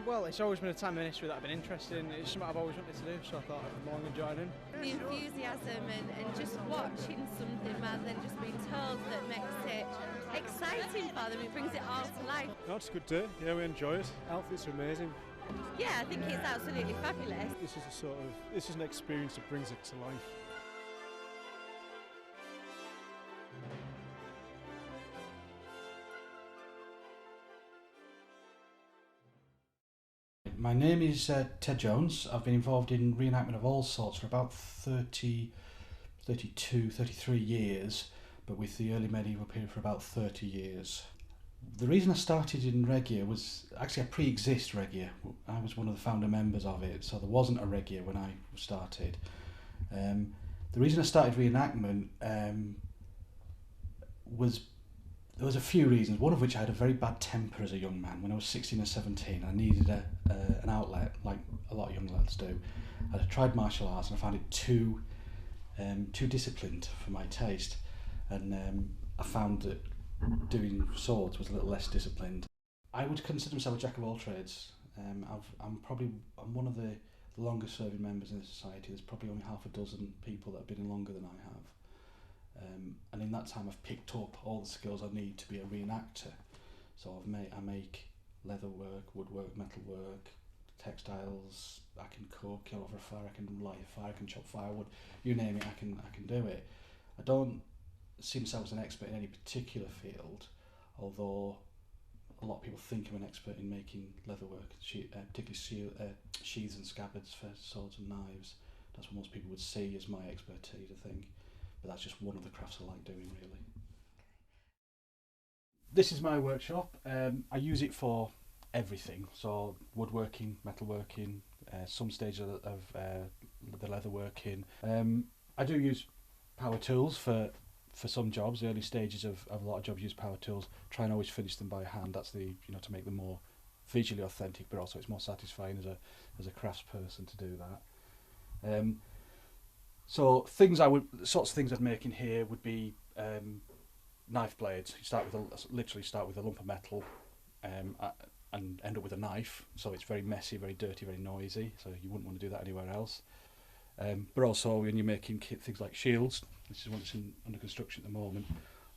Well, it's always been a time in history that I've been interested in. It's something I've always wanted to do, so I thought I'd come along and join in. The enthusiasm and just watching something rather than just being told that makes it exciting for them. It brings it all to life. No, it's a good day. Yeah, we enjoy it. Outfits are amazing. Yeah, I think it's absolutely fabulous. This is an experience that brings it to life. My name is Ted Jones. I've been involved in reenactment of all sorts for about 32, 33 years, but with the early medieval period for about 30 years. The reason I started in Regia was actually I pre-exist Regia. I was one of the founder members of it, so there wasn't a Regia when I started. The reason I started reenactment was there was a few reasons, one of which I had a very bad temper as a young man. When I was 16 or 17, I needed an outlet, like a lot of young lads do. I tried martial arts and I found it too disciplined for my taste, and I found that doing swords was a little less disciplined. I would consider myself a jack of all trades. I'm one of the longest serving members in the society. There's probably only half a dozen people that have been in longer than I have. And in that time I've picked up all the skills I need to be a reenactor. So I make leather work, woodwork, metal work, textiles. I can cook over a fire, I can light a fire, I can chop firewood. You name it, I can do it. I don't see myself as an expert in any particular field, although a lot of people think I'm an expert in making leather work, particularly sheaths and scabbards for swords and knives. That's what most people would see as my expertise, I think. But that's just one of the crafts I like doing, really. This is my workshop. I use it for everything, so woodworking, metalworking, some stage of the leatherworking. I do use power tools for some jobs. The early stages of a lot of jobs use power tools. Try and always finish them by hand. That's to make them more visually authentic, but also it's more satisfying as a craftsperson to do that. So sorts of things I'd make in here would be knife blades. You literally start with a lump of metal and end up with a knife. So it's very messy, very dirty, very noisy. So you wouldn't want to do that anywhere else. But also when you're making things like shields, which is what's under construction at the moment,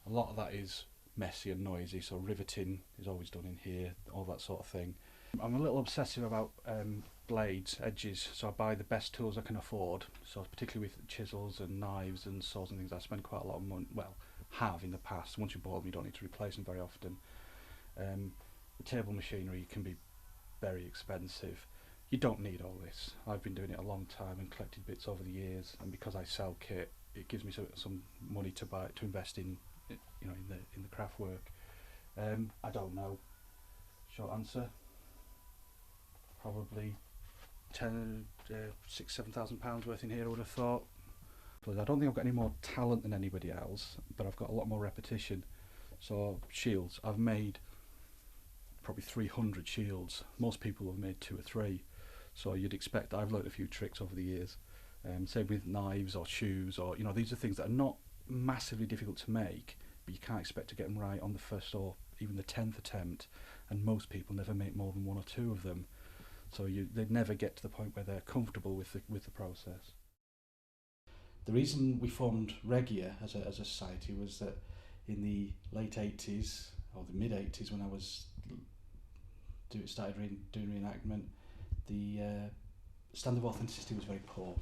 a lot of that is messy and noisy. So riveting is always done in here, all that sort of thing. I'm a little obsessive about blades, edges, so I buy the best tools I can afford. So particularly with chisels and knives and saws and things, I spend quite a lot of money, have in the past. Once you bought them, you don't need to replace them very often. The table machinery can be very expensive. You don't need all this. I've been doing it a long time and collected bits over the years, and because I sell kit, it gives me some money to invest in, in the craft work. I don't know. Short answer. Probably £6,000-7,000 worth in here, I would have thought. But I don't think I've got any more talent than anybody else, but I've got a lot more repetition. So shields, I've made probably 300 shields. Most people have made 2 or 3. So you'd expect I've learnt a few tricks over the years. Same with knives or shoes, or these are things that are not massively difficult to make, but you can't expect to get them right on the first or even the 10th attempt. And most people never make more than 1 or 2 of them. So they never get to the point where they're comfortable with the process. The reason we formed Regia as a society was that in the late 80s or the mid 80s, when I was started doing reenactment, the standard of authenticity was very poor,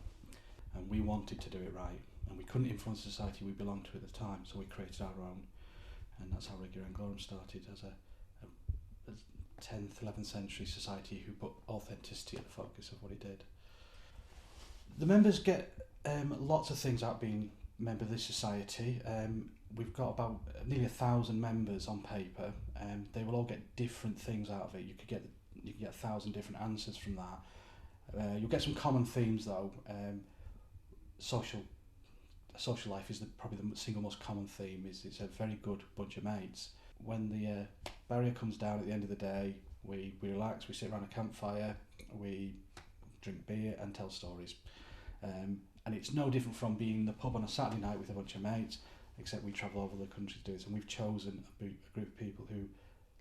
and we wanted to do it right, and we couldn't influence the society we belonged to at the time, so we created our own, and that's how Regia Anglorum started, as a 10th, 11th century society who put authenticity at the focus of what it did. The members get lots of things out of being a member of this society. We've got about nearly 1,000 members on paper, and they will all get different things out of it. You could get 1,000 different answers from that. You'll get some common themes though. Social life is probably the single most common theme. It's a very good bunch of mates. When the barrier comes down at the end of the day, we relax, we sit around a campfire, we drink beer and tell stories. And it's no different from being in the pub on a Saturday night with a bunch of mates, except we travel over the country to do this, and we've chosen a group of people who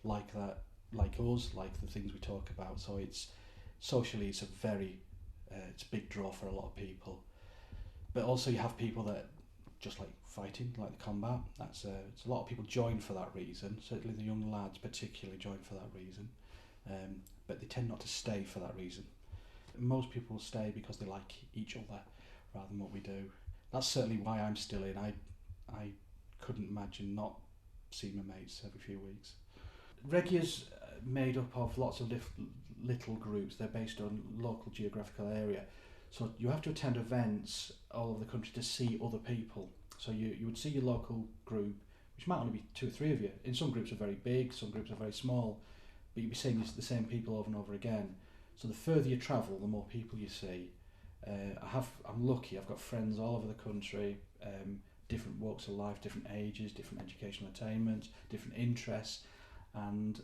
like that like us, like the things we talk about. So it's socially, it's a very it's a big draw for a lot of people. But also you have people that just like fighting, like the combat. It's a lot of people join for that reason. Certainly the young lads particularly join for that reason. But they tend not to stay for that reason. Most people will stay because they like each other rather than what we do. That's certainly why I'm still in. I couldn't imagine not seeing my mates every few weeks. Regia's made up of lots of little groups. They're based on local geographical area. So you have to attend events all over the country to see other people. So you would see your local group, which might only be 2 or 3 of you. In some groups are very big, some groups are very small, but you'd be seeing the same people over and over again. So the further you travel, the more people you see. I'm lucky, I've got friends all over the country, different walks of life, different ages, different educational attainments, different interests, and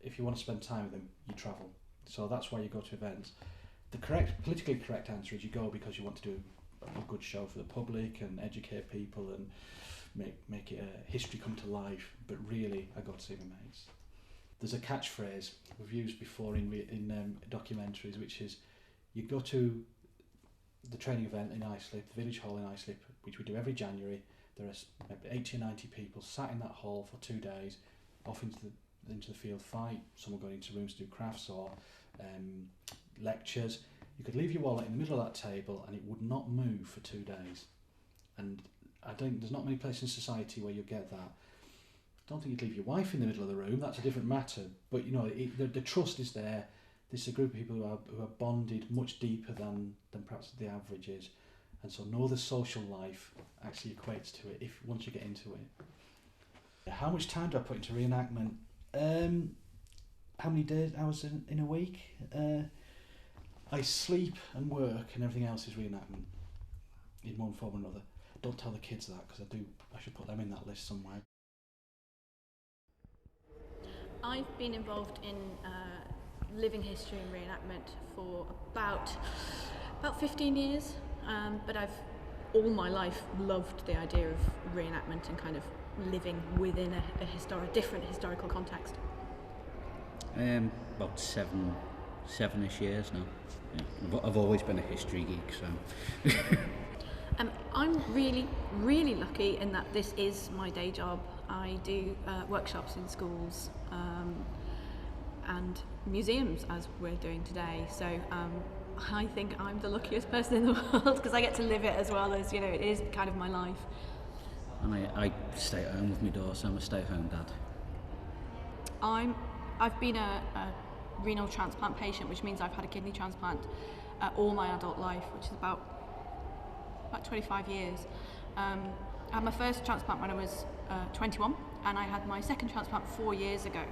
if you want to spend time with them, you travel. So that's why you go to events. The politically correct answer is you go because you want to do a good show for the public and educate people and make it a history come to life, but really I go to see my mates. There's a catchphrase we've used before in documentaries, which is you go to the training event in Islip, the village hall in Islip, which we do every January. There are maybe 80 or 90 people sat in that hall for 2 days, off into the field fight. Some are going into rooms to do crafts or lectures. You could leave your wallet in the middle of that table and it would not move for 2 days. And there's not many places in society where you get that. I don't think you'd leave your wife in the middle of the room, that's a different matter. But you know, the trust is there. This is a group of people who are bonded much deeper than perhaps the average is. And so no other social life actually equates to it once you get into it. How much time do I put into reenactment? How many hours in a week? I sleep and work and everything else is reenactment in one form or another. Don't tell the kids that because I should put them in that list somewhere. I've been involved in living history and reenactment for about 15 years, but I've all my life loved the idea of reenactment and kind of living within a different historical context. About seven-ish years now. Yeah. I've always been a history geek, so. I'm really, really lucky in that this is my day job. I do workshops in schools and museums, as we're doing today. So I think I'm the luckiest person in the world because I get to live it as well as, it is kind of my life. And I stay at home with my daughter, so I'm a stay-at-home dad. I've been a renal transplant patient, which means I've had a kidney transplant all my adult life, which is about 25 years. I had my first transplant when I was 21, and I had my second transplant 4 years ago.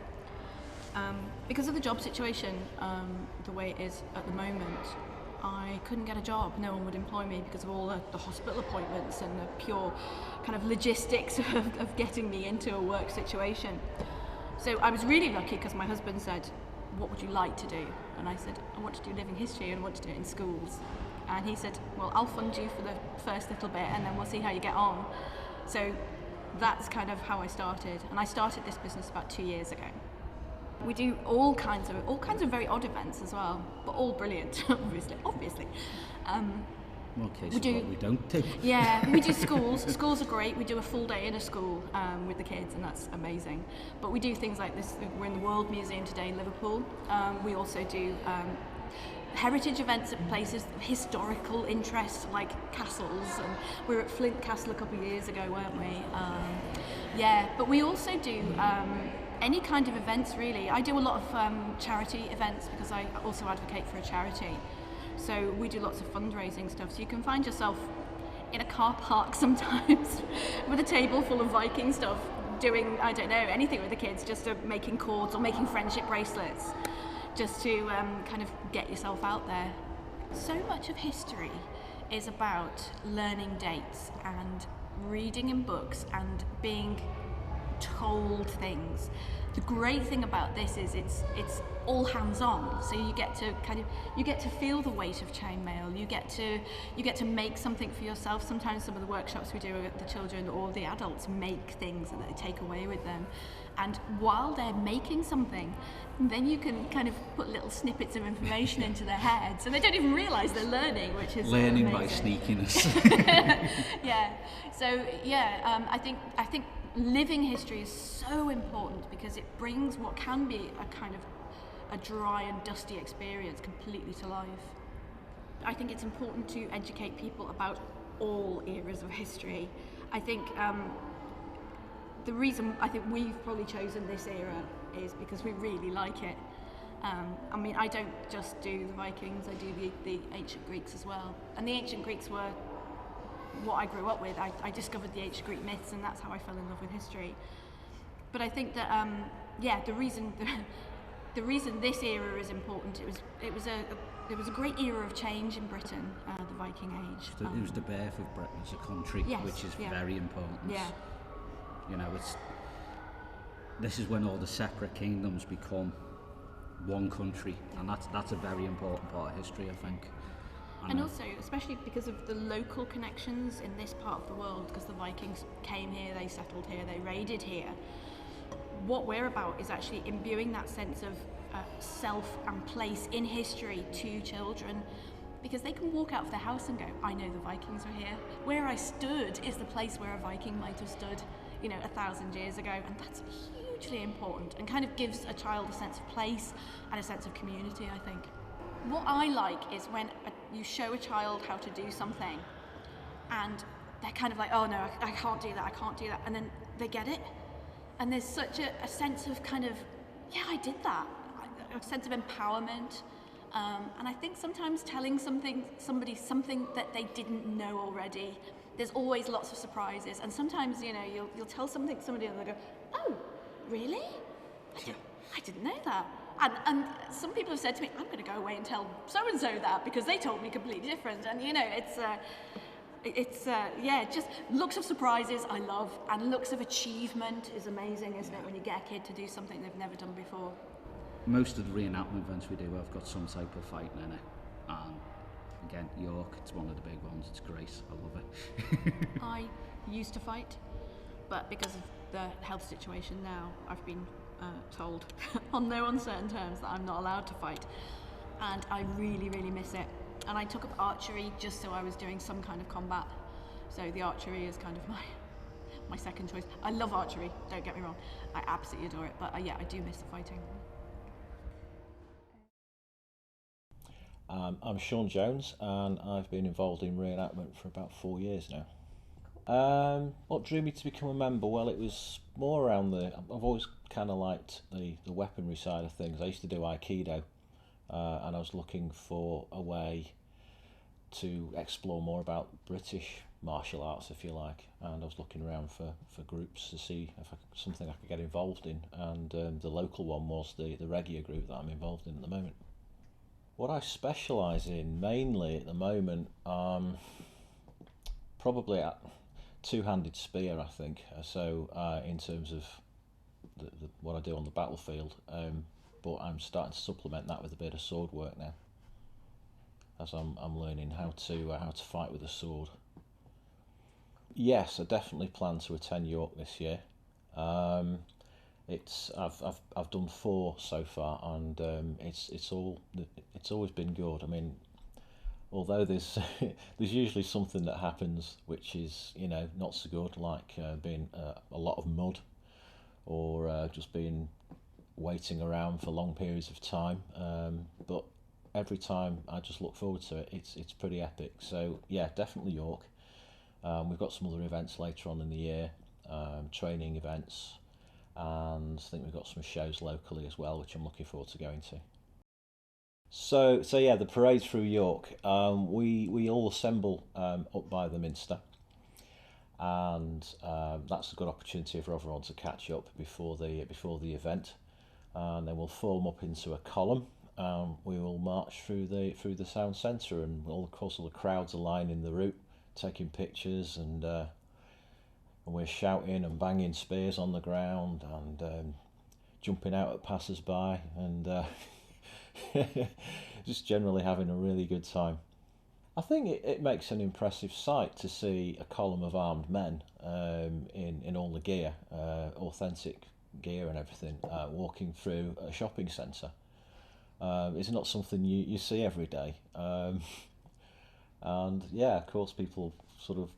Because of the job situation, the way it is at the moment, I couldn't get a job. No one would employ me because of all the hospital appointments and the pure kind of logistics of getting me into a work situation. So I was really lucky because my husband said, "What would you like to do?" And I said, "I want to do living history and I want to do it in schools." And he said, "Well, I'll fund you for the first little bit and then we'll see how you get on." So that's kind of how I started. And I started this business about 2 years ago. We do all kinds of very odd events as well, but all brilliant, obviously. More cases what we don't do. Yeah, we do schools. Schools are great. We do a full day in a school with the kids, and that's amazing. But we do things like this. We're in the World Museum today in Liverpool. We also do heritage events at places of historical interest, like castles. And we were at Flint Castle a couple of years ago, weren't we? But we also do any kind of events, really. I do a lot of charity events because I also advocate for a charity. So we do lots of fundraising stuff. So you can find yourself in a car park sometimes with a table full of Viking stuff, doing, I don't know, anything with the kids, just making cords or making friendship bracelets, just to kind of get yourself out there. So much of history is about learning dates and reading in books and being told things. The great thing about this is it's all hands on, so you get to feel the weight of chainmail. You get to make something for yourself. Sometimes some of the workshops we do, the children or the adults make things that they take away with them, and while they're making something, then you can kind of put little snippets of information into their heads, and they don't even realise they're learning, which is learning amazing. by sneakiness. Yeah. So yeah, I think living history is so important because it brings what can be a kind of a dry and dusty experience completely to life. I think it's important to educate people about all eras of history. I think the reason I think we've probably chosen this era is because we really like it. I mean, I don't just do the Vikings, I do the ancient Greeks as well. And the ancient Greeks were what I grew up with. I discovered the ancient Greek myths, and that's how I fell in love with history. But I think that the reason this era is important, it was a great era of change in Britain, the Viking Age. It was the birth of Britain as a country, yes, which is yeah. very important. Yeah. You know, this is when all the separate kingdoms become one country, and that's a very important part of history, I think. And also, especially because of the local connections in this part of the world, because the Vikings came here, they settled here, they raided here. What we're about is actually imbuing that sense of self and place in history to children, because they can walk out of their house and go, I know the Vikings were here. Where I stood is the place where a Viking might have stood, 1,000 years ago, and that's hugely important and kind of gives a child a sense of place and a sense of community, I think. What I like is when you show a child how to do something and they're kind of like, oh no, I can't do that, and then they get it. And there's such a sense of kind of, yeah, I did that, a sense of empowerment. And I think sometimes telling somebody something that they didn't know already, there's always lots of surprises. And sometimes, you'll tell somebody and they'll go, oh, really? I didn't know that. And some people have said to me, I'm going to go away and tell so-and-so that because they told me completely different. And, just looks of surprises I love, and looks of achievement is amazing, isn't it, when you get a kid to do something they've never done before. Most of the reenactment events we do have got some type of fighting in it. And again, York, it's one of the big ones. It's great. I love it. I used to fight, but because of the health situation now, I've been told on no uncertain terms that I'm not allowed to fight, and I really, really miss it. And I took up archery just so I was doing some kind of combat. So the archery is kind of my second choice. I love archery, don't get me wrong. I absolutely adore it, but I do miss the fighting. I'm Sean Jones, and I've been involved in reenactment for about 4 years now. What drew me to become a member? Well, it was more around I've always kind of liked the weaponry side of things. I used to do Aikido, and I was looking for a way to explore more about British martial arts, if you like, and I was looking around for groups to see if something I could get involved in, and the local one was the Regia group that I'm involved in at the moment. What I specialise in mainly at the moment, probably at two-handed spear, I think. So in terms of what I do on the battlefield, but I'm starting to supplement that with a bit of sword work now, as I'm learning how to fight with a sword. Yes, I definitely plan to attend York this year. I've done 4 so far, and it's always been good. I mean, although there's usually something that happens which is not so good, like being a lot of mud, or just being waiting around for long periods of time. But every time I just look forward to it. It's pretty epic. So yeah, definitely York. We've got some other events later on in the year, training events, and I think we've got some shows locally as well, which I'm looking forward to going to. So yeah, the parade through York. We all assemble up by the Minster, and that's a good opportunity for everyone to catch up before the event, and then we'll form up into a column. We will march through the town centre, and all the crowds are lining the route, taking pictures, and we're shouting and banging spears on the ground and jumping out at passers-by and just generally having a really good time. I think it makes an impressive sight to see a column of armed men in all the gear, authentic gear and everything, walking through a shopping centre. It's not something you see every day. And yeah, of course, people sort of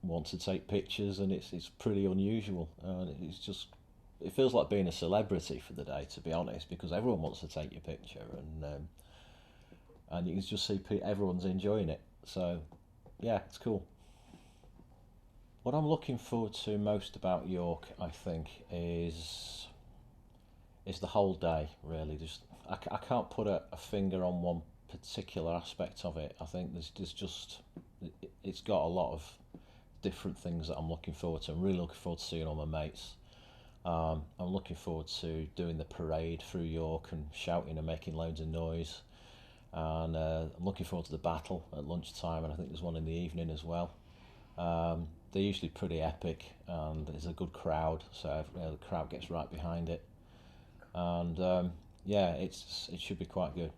want to take pictures, and it's pretty unusual. It feels like being a celebrity for the day, to be honest, because everyone wants to take your picture, and you can just see everyone's enjoying it. So yeah, it's cool. What I'm looking forward to most about York, I think, is the whole day, really. I can't put a finger on one particular aspect of it. I think it's got a lot of different things that I'm looking forward to. I'm really looking forward to seeing all my mates. I'm looking forward to doing the parade through York and shouting and making loads of noise. And I'm looking forward to the battle at lunchtime, and I think there's one in the evening as well. They're usually pretty epic, and there's a good crowd, so the crowd gets right behind it. And yeah, it should be quite good.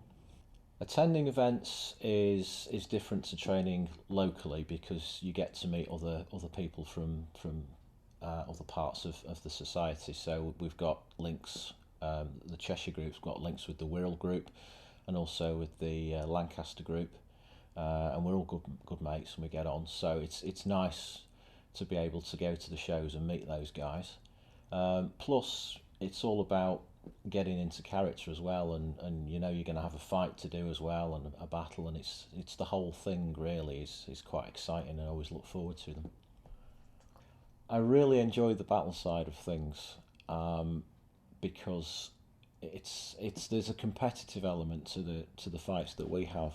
Attending events is different to training locally, because you get to meet other people from other parts of the society. So we've got links, the Cheshire group's got links with the Wirral group and also with the Lancaster group, and we're all good mates and we get on. So it's nice to be able to go to the shows and meet those guys. Plus, it's all about getting into character as well, and you know you're going to have a fight to do as well, and a battle, and it's the whole thing really is quite exciting, and I always look forward to them. I really enjoy the battle side of things, because there's a competitive element to the fights that we have,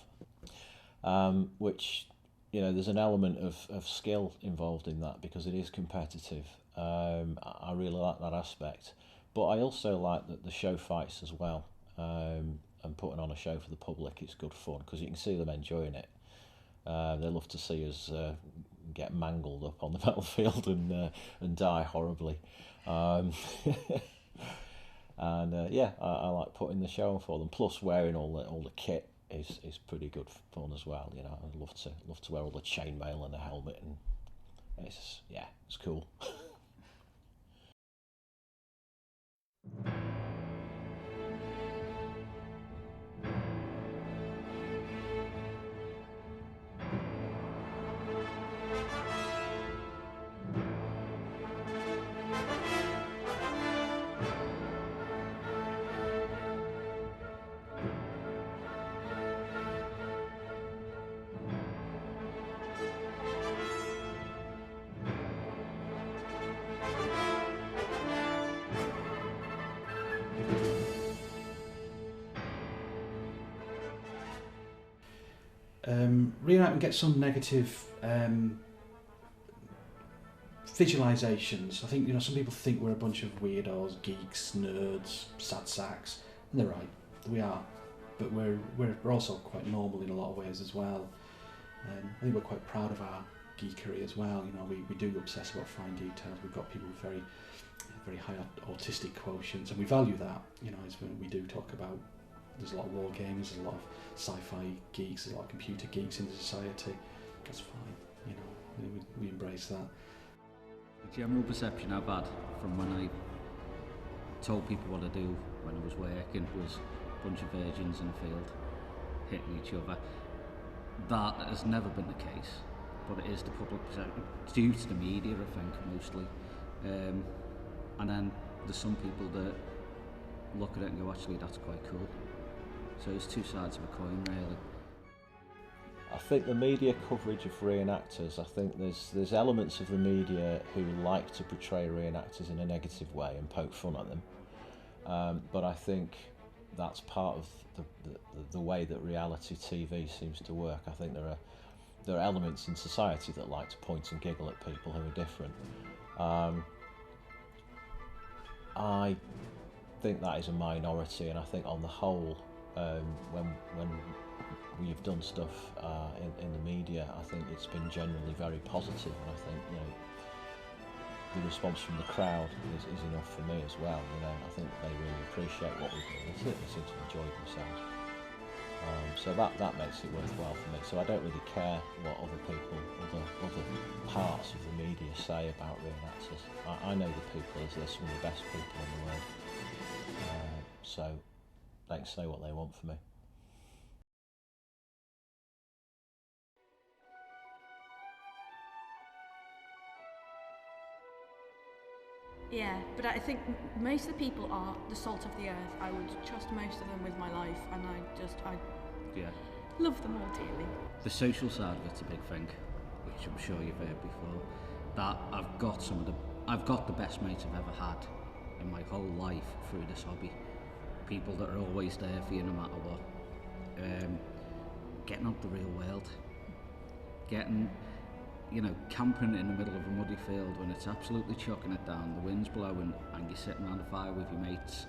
which, you know, there's an element of skill involved in that because it is competitive. I really like that aspect. But I also like the show fights as well, and putting on a show for the public. It's good fun because you can see them enjoying it. They love to see us get mangled up on the battlefield and die horribly. And yeah, I like putting the show on for them. Plus, wearing all the kit is pretty good fun as well. You know, I love to wear all the chainmail and the helmet, and it's cool. Reenactment gets some negative visualisations. I think, you know, some people think we're a bunch of weirdos, geeks, nerds, sad sacks, and they're right, we are. But we're also quite normal in a lot of ways as well. I think we're quite proud of our geekery as well. You know, we do obsess about fine details. We've got people with very high autistic quotients, and we value that. You know, as we do talk about. There's a lot of war games, there's a lot of sci-fi geeks, there's a lot of computer geeks in the society. That's fine, you know, we embrace that. The general perception I've had from when I told people what I do when I was working was a bunch of virgins in a field hitting each other. That has never been the case, but it is the public perception, due to the media, I think, mostly. And then there's some people that look at it and go, actually, that's quite cool. So it's two sides of a coin, really. I think the media coverage of reenactors, I think there's elements of the media who like to portray reenactors in a negative way and poke fun at them. But I think that's part of the way that reality TV seems to work. I think there are elements in society that like to point and giggle at people who are different. I think that is a minority, and I think on the whole, when we've done stuff in the media, I think it's been generally very positive, and I think, you know, the response from the crowd is enough for me as well. You know, I think they really appreciate what we do. They certainly seem to enjoy themselves. So that makes it worthwhile for me. So I don't really care what other people, other parts of the media say about reenactors. I know the people as they're some of the best people in the world. So they can say what they want for me. Yeah, but I think most of the people are the salt of the earth. I would trust most of them with my life, and I love them all dearly. The social side of it's a big thing, which I'm sure you've heard before. That I've got the best mates I've ever had in my whole life through this hobby. People that are always there for you no matter what. Getting out the real world. Getting, camping in the middle of a muddy field when it's absolutely chucking it down, the wind's blowing, and you're sitting around a fire with your mates,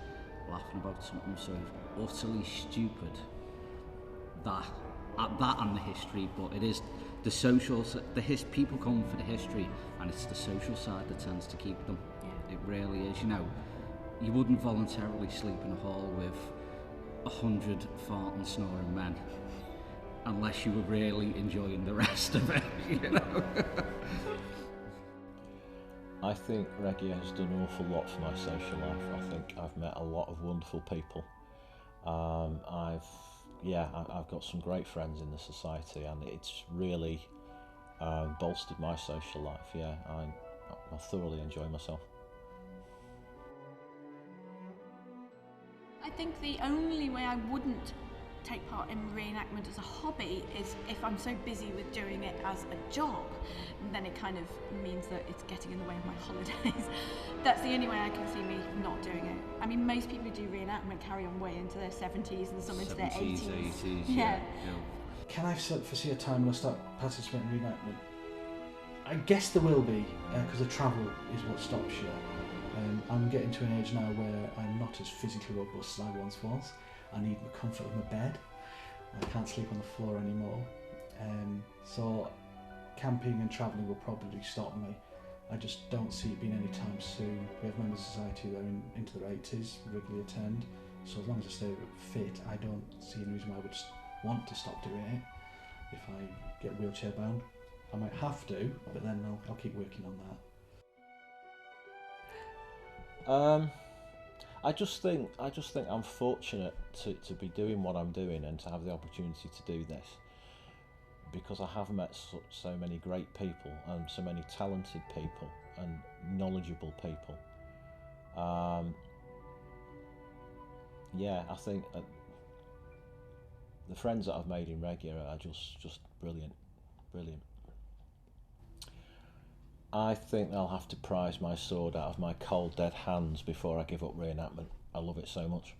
laughing about something so utterly stupid. That and the history, but it is the social. People come for the history, and it's the social side that tends to keep them. Yeah. It really is. You wouldn't voluntarily sleep in a hall with 100 farting, snoring men, unless you were really enjoying the rest of it, I think Regia has done an awful lot for my social life. I think I've met a lot of wonderful people. I've got some great friends in the society, and it's really bolstered my social life. Yeah, I thoroughly enjoy myself. I think the only way I wouldn't take part in reenactment as a hobby is if I'm so busy with doing it as a job, then it kind of means that it's getting in the way of my holidays. That's the only way I can see me not doing it. I mean, most people who do reenactment carry on way into their 70s and some into their 80s. Yeah. Can I foresee a time when I start participating in reenactment? I guess there will be, because the travel is what stops you. I'm getting to an age now where I'm not as physically robust as I once was. I need the comfort of my bed. I can't sleep on the floor anymore. So camping and travelling will probably stop me. I just don't see it being any time soon. We have members of society that are into their 80s, regularly attend. So as long as I stay fit, I don't see any reason why I would want to stop doing it if I get wheelchair bound. I might have to, but then I'll keep working on that. I just think I'm fortunate to be doing what I'm doing and to have the opportunity to do this, because I have met so many great people and so many talented people and knowledgeable people. I think the friends that I've made in Regia are just brilliant. I think I'll have to prise my sword out of my cold, dead hands before I give up reenactment. I love it so much.